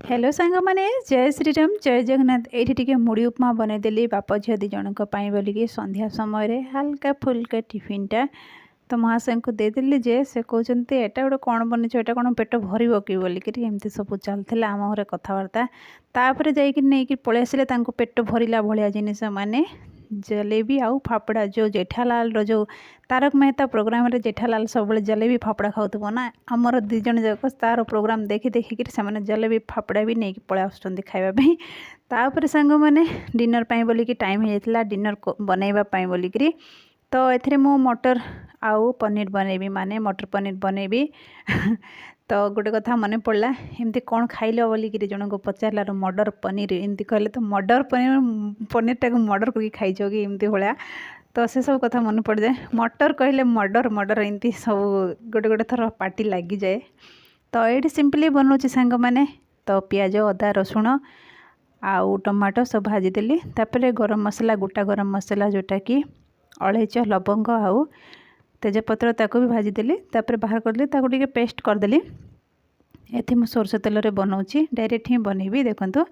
hello सांग मैंने जय श्रीराम जय जगन्नाथ ये मुड़ी उपमा बनईदेली बाप झी दी जन बोलिकी संध्या समय हल्का फुल्का टिफिनटा तो महाशय को देदेली जे से कहते एटा गोटे कौन बनीच एटा कौन पेट भर कि बोलिकी एमती सब चलता आम घर कथबार्ता तापर जाकि पलि आसिले पेट भरला भाया जिनस मैंने जलेबी आउ फाफड़ा जो जेठालाल जो तारक मेहता प्रोग्राम रे जेठालाल सब जलेबी फाफड़ा खाऊ ना आमर दिज जाक तार प्रोग्राम देखी देखिक से जलेबी फाफड़ा भी नहीं पलि आसुँच खावाई तापर सांग मैंने डिनर बोलिकी टाइम होता डिनर बनवाई बोलिकी तो ये मु मटर आउ पनीर बनैबी माने मटर पनीर बनैबी तो गोटे कथा मन पड़ा एमती कौन खाइल बोलिकी जन को पचार मर्डर पनीर एमती कहले तो मर्डर पनीर टाक मर्डर करके खाइच कि एमती भाया तो से सब कथा मन पड़ जाए मटर कहले मर्डर मर्डर एमती सब गोटे गोटे थर पार्टी लगी जाए तो ये सिंपली बनाऊँ सांग मैंने तो पियाज अदा रसुण आउ टमाटो सब भाजीदेली तापर गरम मसला गोटा गरम मसला जोटा कि अलैच लवंग आउ तेजपत्र ताको भी भाजीदेली तापर बाहर करदेली ताको टिके पेस्ट करदेली ये मु सोरष तेल रे बनाऊँगी डायरेक्ट ही बनैबी देखंतु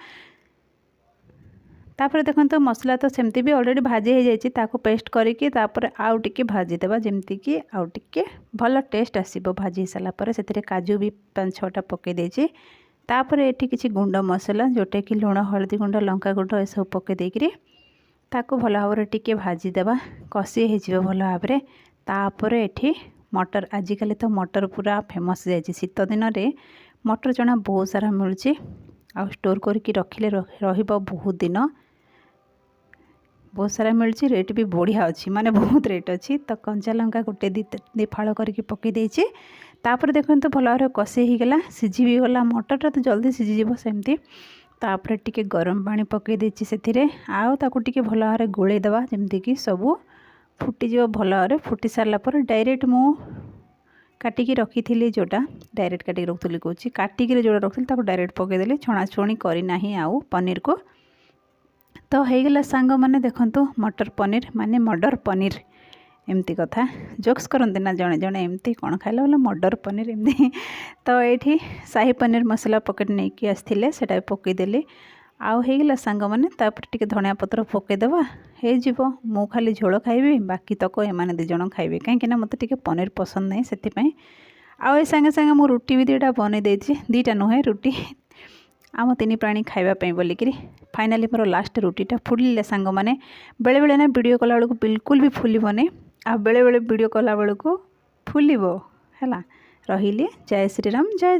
तापर देखंतु मसला तो सेमती भी ऑलरेडी भाजी हो जाइए ताको पेस्ट करके तापर आउ टिके भाजीदेवा जमती कि आउ टिके भल टेस्ट आसीबो भाजी साला पर सेतिरे काजू भी 5-6टा पके देछि तापर एठी किछि गुंड मसला जोटा कि लुण हळदी गुंड लंका गुंड ए सब पके देकरी ताको भल भाव टिके भाजीदेवा कषि हो भल भाव तापर एठी मटर आजिकल तो मटर पूरा फेमस जाइए शीत दिन में मटर चना बहुत सारा मिलूँ आ स्टोर करके रखिले बहुत दिन बहुत सारा मिलूँ रेट भी बढ़िया अच्छी माने बहुत रेट अच्छी तो कंचा लंका गोटे दी फाड़ करके पकई देछि तापर देखते भल भाव कषि होगला सीझी भी गला मटरटा तो जल्दी सीझीज सेमती तापर टिके गरम पानी पकई देछि सेथिरे आउ ताको टिके भल भाव गोलई देवा जेमती कि सब फुटीज भल भाव फुटी सारा पर डायरेक्ट मु काटिकी रखी थी जोटा डायरेक्ट काटिकी रखुली कौच काटिकी जोटा रखी डायरेक्ट पकईदेली छणाछुणी करना आउ पनीर को तो होगला सांग मैंने देखंतु मटर पनीर माने मर्डर पनीर एमती कथा जोक्स करते ना जड़े जड़े एमती कौन खाइला बोले मर्डर पनीर एमती तो ये शाही पनीर मसला पकेट नहीं कि आसते से पकईदेली आउ होगला सांग मैंने तापर टिके धनिया पत्र पकईदेवा हो मु खाली झोल खाइबी बाकी तक एमाने दी जण खाइबे कहीं मत टिके पनीर पसंद नहीं से आउ ए सांगे सांगे मु रुटी भी 2टा बनई देछि 2टा नुहे रुटी आम 3 प्राणी खाइबापी बोलिकी फाइनाली मोर लास्ट रुटीटा फुलिले सांग मैंने बेले बेले ना वीडियो कला बेलू बिल्कुल भी फुलबनी आ बेले बेले वीडियो कला बेलू फुलबो है रही जय श्रीराम जय